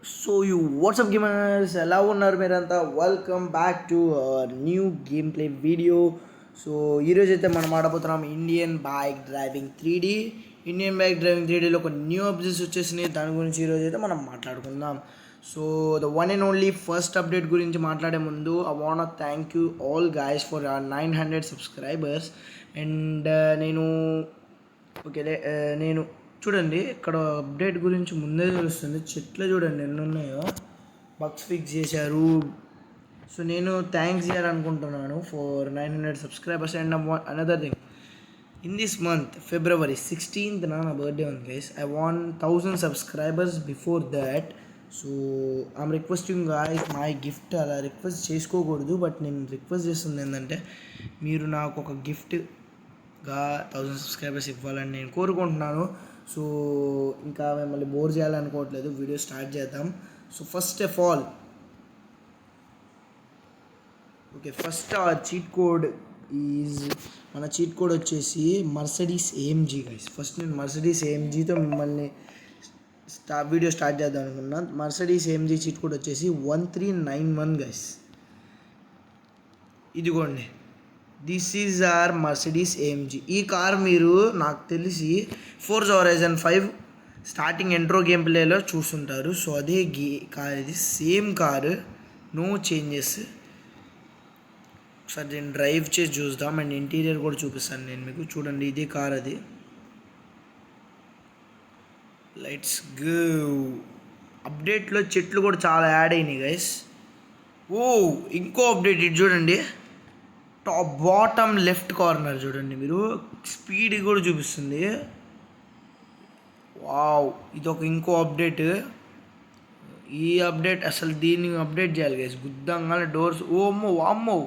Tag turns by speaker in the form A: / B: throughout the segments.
A: What's up gamers? ఎలా ఉన్నారు మీరంతా? Welcome back to new gameplay video. ఈరోజు అయితే మనం ఆడబోతున్నాం Indian bike driving 3D. Indian bike driving 3Dలో ఒక న్యూ అప్డేట్స్ వచ్చేసినాయి. దాని గురించి ఈరోజు అయితే మనం మాట్లాడుకుందాం. The one and only first update గురించి మాట్లాడే ముందు I want thank you all guys for 900 subscribers. And నేను చూడండి ఇక్కడ అప్డేట్ గురించి ముందే తెలుస్తుంది. చెట్లు చూడండి ఎన్ని ఉన్నాయో, బగ్స్ ఫిక్స్ చేశారు. నేను థ్యాంక్స్ చేయాలనుకుంటున్నాను for 900 subscribers. And another thing, in this month February 16th నా బర్త్డే ఉంది guys. I want 1000 subscribers before that. I'm requesting guys my gift. అలా రిక్వెస్ట్ చేసుకోకూడదు, బట్ నేను రిక్వెస్ట్ చేస్తుంది ఏంటంటే మీరు నాకు ఒక గిఫ్ట్గా 1000 సబ్స్క్రైబర్స్ ఇవ్వాలని నేను కోరుకుంటున్నాను. ఇంకా మిమ్మల్ని బోర్ చేయాలనుకోవట్లేదు, వీడియో స్టార్ట్ చేద్దాం. First of all first cheat code మన చీట్ కోడ్ వచ్చేసి మర్సిడీస్ AMG గైస్. ఫస్ట్ నేను మర్సిడీస్ AMGతో మిమ్మల్ని వీడియో స్టార్ట్ చేద్దాం అనుకున్నాను. మర్సిడీస్ AMG చీట్ కోడ్ వచ్చేసి 1391 గైస్. ఇదిగోండి, this is our Mercedes AMG. ఈ కార్ మీరు నాకు తెలిసి Forza Horizon 5 starting intro game ప్లేలో చూస్తుంటారు. అదే కార్, ఇది సేమ్ కారు, నో చేంజెస్. ఒకసారి నేను డ్రైవ్ చేసి చూద్దాం అండ్ ఇంటీరియర్ కూడా చూపిస్తాను నేను మీకు. చూడండి, ఇదే కార్, అది. Let's go. అప్డేట్లో చెట్లు కూడా చాలా యాడ్ అయినాయి గైస్. ఇంకో అప్డేట్ ఇది చూడండి, బాటమ్ లెఫ్ట్ కార్నర్ చూడండి మీరు, స్పీడ్ కూడా చూపిస్తుంది. వావ్, ఇదొక ఇంకో అప్డేట్. ఈ అప్డేట్ అసలు దీన్ని అప్డేట్ చేయాలి గైస్. గుద్దంగానే డోర్స్ వామ్మో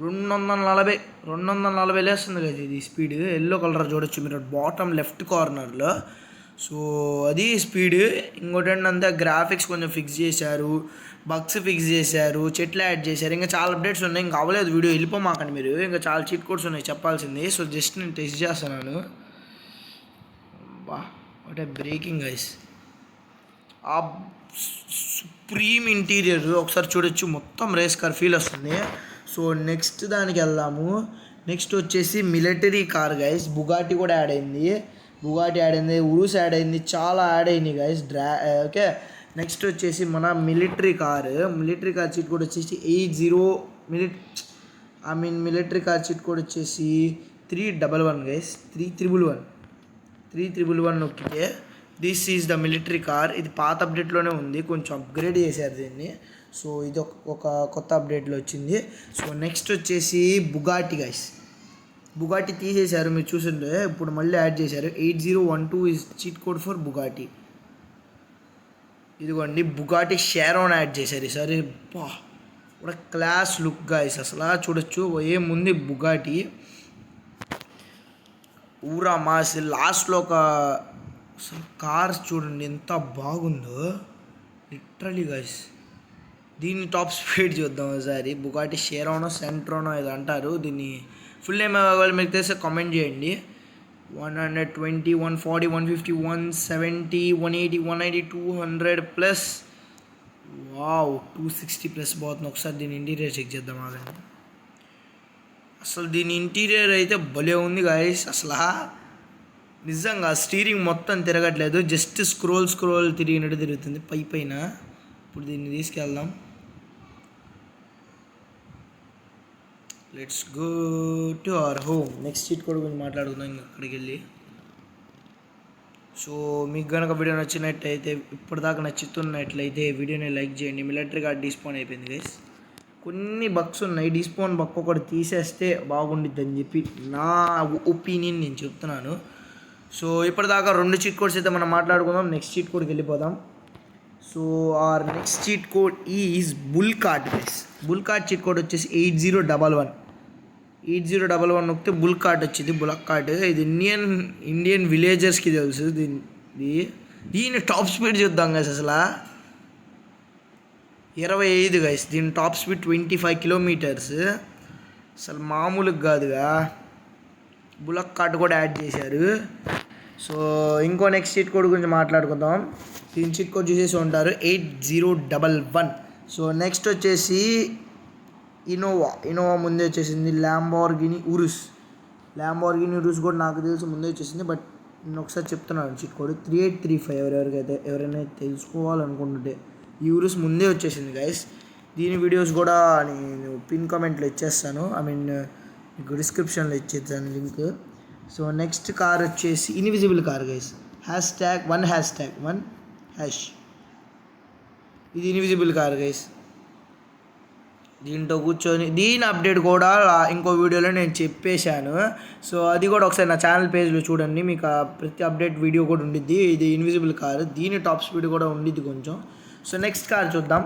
A: 240 లేస్తుంది కదా ఇది స్పీడ్. ఎల్లో కలర్ చూడొచ్చు మీరు బాటమ్ లెఫ్ట్ కార్నర్లో. అది స్పీడ్. ఇంకోటి ఏంటంటే గ్రాఫిక్స్ కొంచెం ఫిక్స్ చేశారు, బగ్స్ ఫిక్స్ చేశారు, చెట్లు యాడ్ చేశారు. ఇంకా చాలా అప్డేట్స్ ఉన్నాయి. ఇంకా అవ్వలేదు వీడియో, వెళ్ళిపోమాకండి మీరు. ఇంకా చాలా చీట్ కోడ్స్ ఉన్నాయి చెప్పాల్సింది. జస్ట్ నేను టెస్ట్ చేస్తున్నాను. What a breaking guys. ఆ సుప్రీం ఇంటీరియర్ ఒకసారి చూడొచ్చు, మొత్తం రేస్ కార్ ఫీల్ వస్తుంది. నెక్స్ట్ దానికి వెళ్దాము. నెక్స్ట్ వచ్చేసి మిలిటరీ కార్ గైస్. బుగాటి కూడా యాడ్ అయింది, ఉరూస్ యాడ్ అయింది, చాలా యాడ్ అయినాయి గైస్. ఓకే, నెక్స్ట్ వచ్చేసి మన మిలిటరీ కార్ చీట్ కోడ్ వచ్చేసి 80 మిలిటరీ కార్ చీట్ కోడ్ వచ్చేసి 311 గైస్. 311 నొక్కితే this is the military car. ఇది పాత అప్డేట్లోనే ఉంది, కొంచెం అప్గ్రేడ్ చేశారు దీన్ని. ఇది ఒక కొత్త అప్డేట్లో వచ్చింది. నెక్స్ట్ వచ్చేసి బుగాటి గైస్. బుగాటి తీసేశారు, మీరు చూసిండే, ఇప్పుడు మళ్ళీ యాడ్ చేశారు. 8012 is cheat code for Bugatti. ఇదిగోండి, బుగాటి షెరాన్ యాడ్ చేశారు ఈసారి. కూడా క్లాస్ లుక్ గైస్. అసలు చూడొచ్చు, ఏముంది బుగాటి ఊరా మాస్. లాస్ట్లో ఒక కార్స్ చూడండి ఎంత బాగుందో, లిటరలీ గైస్. దీన్ని టాప్ స్పీడ్ చూద్దాం ఒకసారి. బుగాటి షెరానో సెంట్రోనో ఇది అంటారు. దీన్ని ఫుల్ నేమ్ వాళ్ళు మీకు తెలిస్తే కామెంట్ చేయండి. 120 140 150 170 180 190 200+. వావ్, 260+ పోతుంది. ఒకసారి దీని ఇంటీరియర్ చెక్ చేద్దాం ఆగండి. అసలు దీని ఇంటీరియర్ అయితే భలే ఉంది గాయస్. అసలు నిజంగా స్టీరింగ్ మొత్తం తిరగట్లేదు, జస్ట్ స్క్రోల్ తిరిగినట్టు తిరుగుతుంది పైన. ఇప్పుడు దీన్ని తీసుకెళ్దాం. Let's go to our home. Next cheat code గురించి మాట్లాడుకుందాం ఇంకా అక్కడికి వెళ్ళి. మీకు కనుక వీడియో నచ్చినట్టయితే, ఇప్పటిదాకా నచ్చుతున్నట్లయితే వీడియోని లైక్ చేయండి. మిలిటరీ కార్డ్ డిస్పాన్ అయిపోయింది గైస్. కొన్ని బగ్స్ ఉన్నాయి, డిస్పాన్ బగ్ ఒకటి తీసేస్తే బాగుండిద్ది అని చెప్పి నా ఒపీనియన్, నేను చెప్తున్నాను. ఇప్పటిదాకా 2 చీట్ కోడ్స్ అయితే మనం మాట్లాడుకుందాం. నెక్స్ట్ చీట్ కోడ్కి వెళ్ళిపోదాం. Or next cheat code is bull cart guys. Bull cart cheat code వచ్చేసి 8011 నొక్కితే బుల్ కార్ట్ వచ్చింది. బులక్ కార్ట్ ఇది ఇండియన్ విలేజర్స్కి తెలుసు. దీని టాప్ స్పీడ్ చూద్దాం గైస్. అసలు 25 గైస్. దీని టాప్ స్పీడ్ 25 కిలోమీటర్స్. అసలు మామూలుగా కాదుగా. బులక్ కార్ట్ కూడా యాడ్ చేశారు. ఇంకో నెక్స్ట్ చీట్ కోడ్ గురించి మాట్లాడుకుందాం. దీని చీట్ కోడ్ చూసేసి ఉంటారు 8011. సో నెక్స్ట్ వచ్చేసి ఇనోవా ముందే వచ్చేసింది. ల్యాంబోర్గిని ఉరుస్ కూడా నాకు తెలిసి ముందే వచ్చేసింది. బట్ నేను ఒకసారి చెప్తున్నాను చీట్ కోడ్ 3835. ఎవరైనా తెలుసుకోవాలనుకుంటుంటే ఈ ఉరుస్ ముందే వచ్చేసింది గైస్. దీని వీడియోస్ కూడా నేను పిన్ కామెంట్లో ఇచ్చేస్తాను, మీకు డిస్క్రిప్షన్లో ఇచ్చేస్తాను లింక్. సో నెక్స్ట్ కార్ వచ్చేసి ఇన్విజిబుల్ కార్ గైస్. #1#1#. ఇది ఇన్విజిబుల్ కార్ గైస్. దీంట్లో కూర్చొని దీని అప్డేట్ కూడా ఇంకో వీడియోలో నేను చెప్పేశాను. సో అది కూడా ఒకసారి నా ఛానల్ పేజ్లో చూడండి, మీకు ప్రతి అప్డేట్ వీడియో కూడా ఉండిద్ది. ఇది ఇన్విజిబుల్ కార్, దీని టాప్ స్పీడ్ కూడా ఉండిద్ది కొంచెం. సో నెక్స్ట్ కార్ చూద్దాం.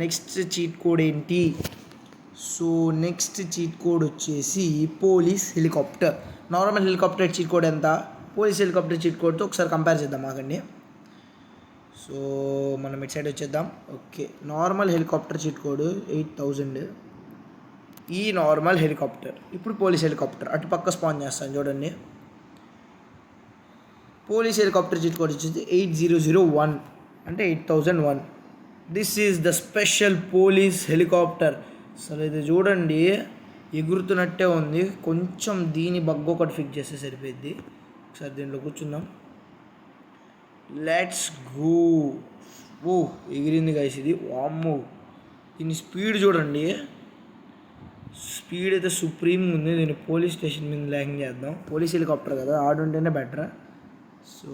A: నెక్స్ట్ చీట్ కోడ్ ఏంటి? సో నెక్స్ట్ చీట్ కోడ్ వచ్చేసి police helicopter. Normal helicopter cheat code ఎంత, పోలీస్ హెలికాప్టర్ చీట్ కోడ్తో ఒకసారి కంపేర్ చేద్దాం ఆగండి. సో మనం ఇటు సైడ్ వచ్చేద్దాం. Okay, normal helicopter cheat code 8000. ఈ నార్మల్ హెలికాప్టర్ ఇప్పుడు పోలీస్ హెలికాప్టర్ అటుపక్క స్పాన్ చేస్తాను చూడండి. పోలీస్ హెలికాప్టర్ చీట్ కోడ్ వచ్చేసి 8001, అంటే 8001. This is the special police helicopter. అసలు ఇది చూడండి ఎగురుతున్నట్టే ఉంది. కొంచెం దీని బగ్ ఒకటి ఫిక్స్ చేస్తే సరిపోద్ది. ఒకసారి దీంట్లో కూర్చుందాం. Let's go. ఓ ఎగిరింది గైస్ ఇది. వామ్మో, దీని స్పీడ్ చూడండి, స్పీడ్ అయితే సుప్రీం ఉంది. దీన్ని పోలీస్ స్టేషన్ మీద ల్యాండ్ చేద్దాం. పోలీస్ హెలికాప్టర్ కదా, ఆడుంటేనే better. So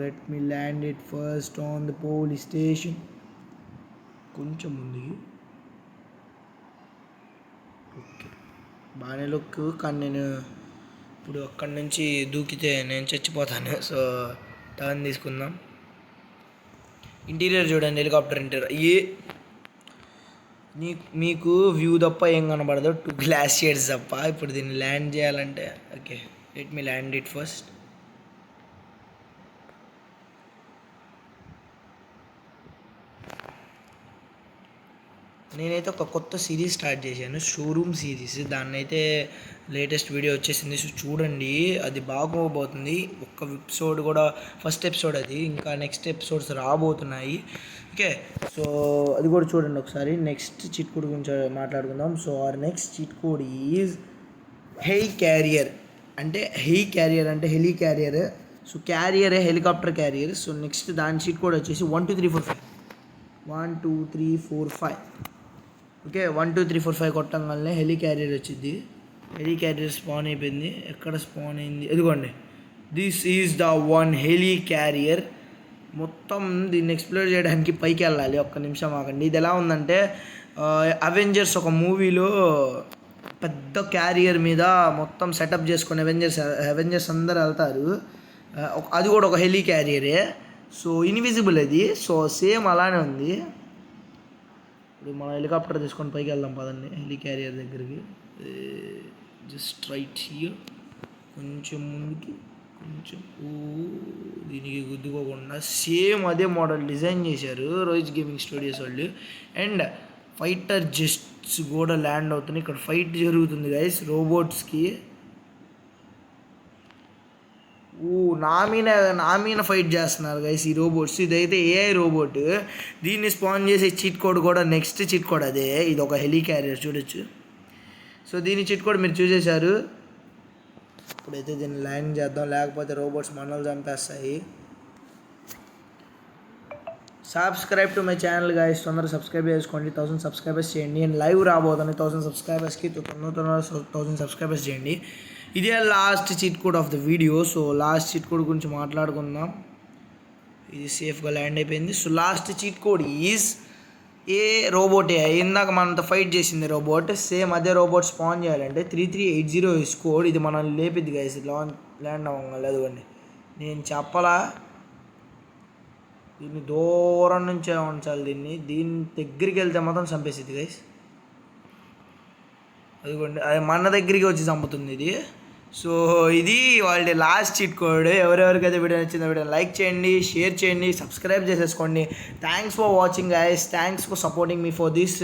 A: let me land it first on the police station. కొంచెం ముందుకి. ఓకే, బాగానే లుక్, కానీ నేను ఇప్పుడు అక్కడి నుంచి దూకితే నేను చచ్చిపోతాను. సో టర్న్ తీసుకుందాం. ఇంటీరియర్ చూడండి, హెలికాప్టర్ ఇంటీరియర్ మీకు వ్యూ తప్ప ఏం కనబడదు, 2 గ్లాషియర్స్ తప్ప. ఇప్పుడు దీన్ని ల్యాండ్ చేయాలంటే okay, let me land it first. నేనైతే ఒక కొత్త సిరీస్ స్టార్ట్ చేశాను, షోరూమ్ సిరీస్. దాన్ని అయితే లేటెస్ట్ వీడియో వచ్చేసింది. సో చూడండి, అది బాగోబోతుంది. ఒక్క ఎపిసోడ్ కూడా, ఫస్ట్ ఎపిసోడ్ అది, ఇంకా నెక్స్ట్ ఎపిసోడ్స్ రాబోతున్నాయి. ఓకే, సో అది కూడా చూడండి ఒకసారి. నెక్స్ట్ చీట్ కోడ్ గురించి మాట్లాడుకుందాం. So our next cheat code is heli carrier. అంటే heli carrier. So carrier helicopter carrier. So next దాని చీట్ కోడ్ వచ్చేసి 1 2 3 4 5. 1 2 3 4 5. ఓకే, 1 2 3 4 5 కొట్టంగానే హెలి క్యారియర్ వచ్చింది. హెలి క్యారియర్ స్పాన్ అయిపోయింది. ఎక్కడ స్పాన్ అయింది? ఎదుగోండి, this is the one heli carrier. మొత్తం దీన్ని ఎక్స్ప్లోర్ చేయడానికి పైకి వెళ్ళాలి. ఒక్క నిమిషం ఆగండి. ఇది ఎలా ఉందంటే అవెంజర్స్ ఒక మూవీలో పెద్ద క్యారియర్ మీద మొత్తం సెటప్ చేసుకుని అవెంజర్స్ అందరు వెళ్తారు. అది కూడా ఒక హెలి క్యారియరే. సో ఇన్విజిబుల్ అది. సో సేమ్ అలానే ఉంది. ఇప్పుడు మనం హెలికాప్టర్ తీసుకొని పైకి వెళ్దాం పదండి, హెలి క్యారియర్ దగ్గరికి. జస్ట్ రైట్ హియర్, కొంచెం ముందుకి, కొంచెం దీనికి గుద్దుకోకుండా సేమ్ అదే మోడల్ డిజైన్ చేశారు రోయిజ్ గేమింగ్ స్టూడియోస్ వాళ్ళు. అండ్ ఫైటర్ జెట్స్ కూడా ల్యాండ్ అవుతున్నాయి. ఇక్కడ ఫైట్ జరుగుతుంది గైస్ రోబోట్స్కి. నా మీద ఫైట్ చేస్తున్నారు గైస్ ఈ రోబోట్స్. ఇదైతే ఏఐ రోబోట్. దీన్ని స్పాన్ చేసే చీట్ కోడ్ కూడా నెక్స్ట్ చీట్ కోడ్ అదే. ఇది ఒక హెలి క్యారియర్ చూడొచ్చు. సో దీని చీట్ కోడ్ మీరు చూసేశారు. ఇప్పుడైతే దీన్ని ల్యాండ్ చేద్దాం, లేకపోతే రోబోట్స్ మనల్ని చంపేస్తాయి. Subscribe to my channel guys. తొందరగా సబ్స్క్రైబ్ చేసుకోండి. 1000 సబ్స్క్రైబర్స్ చేయండి. నేను లైవ్ రాబోతున్నాను 1000 సబ్స్క్రైబర్స్కి. తొందరగా 1000 సబ్స్క్రైబర్స్ చేయండి. ఇదే last cheat code of the video. So last cheat code గురించి మాట్లాడుకుందాం. ఇది సేఫ్గా ల్యాండ్ అయిపోయింది. So last cheat code is a రోబోటే. ఇందాక మనతో ఫైట్ చేసింది రోబోట్, సేమ్ అదే రోబోట్ స్పాన్ చేయాలంటే 3380 ఇస్ కోడ్. ఇది మనల్ని లేపిద్ది గైస్ ల్యాండ్ అవ్వగలదు. అదిగోండి, నేను చెప్పలా, దీన్ని దూరం నుంచే ఉంచాలి. దీని దగ్గరికి వెళ్తే మాత్రం చంపేసిద్ది గైస్. అదిగోండి, అది మన దగ్గరికి వచ్చి చంపుతుంది ఇది. సో ఇది వాళ్ళ లాస్ట్ చీట్ కోడ్. ఎవరెవరికైతే వీడియో నచ్చిందో వీడియో లైక్ చేయండి, షేర్ చేయండి, సబ్స్క్రైబ్ చేసేసుకోండి. Thanks for watching guys. Thanks for supporting me for this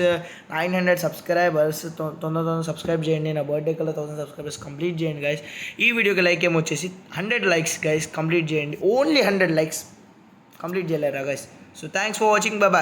A: 900 subscribers. తొందర సబ్స్క్రైబ్ చేయండి. నా బర్త్డే కల్లా 1000 సబ్స్క్రైబర్స్ కంప్లీట్ చేయండి గైస్. ఈ వీడియోకి లైక్ ఏమొచ్చేసి 100 లైక్స్ గైస్ కంప్లీట్ చేయండి. ఓన్లీ 100 లైక్స్ కంప్లీట్ చేయలేరా guys. So thanks for watching, bye bye.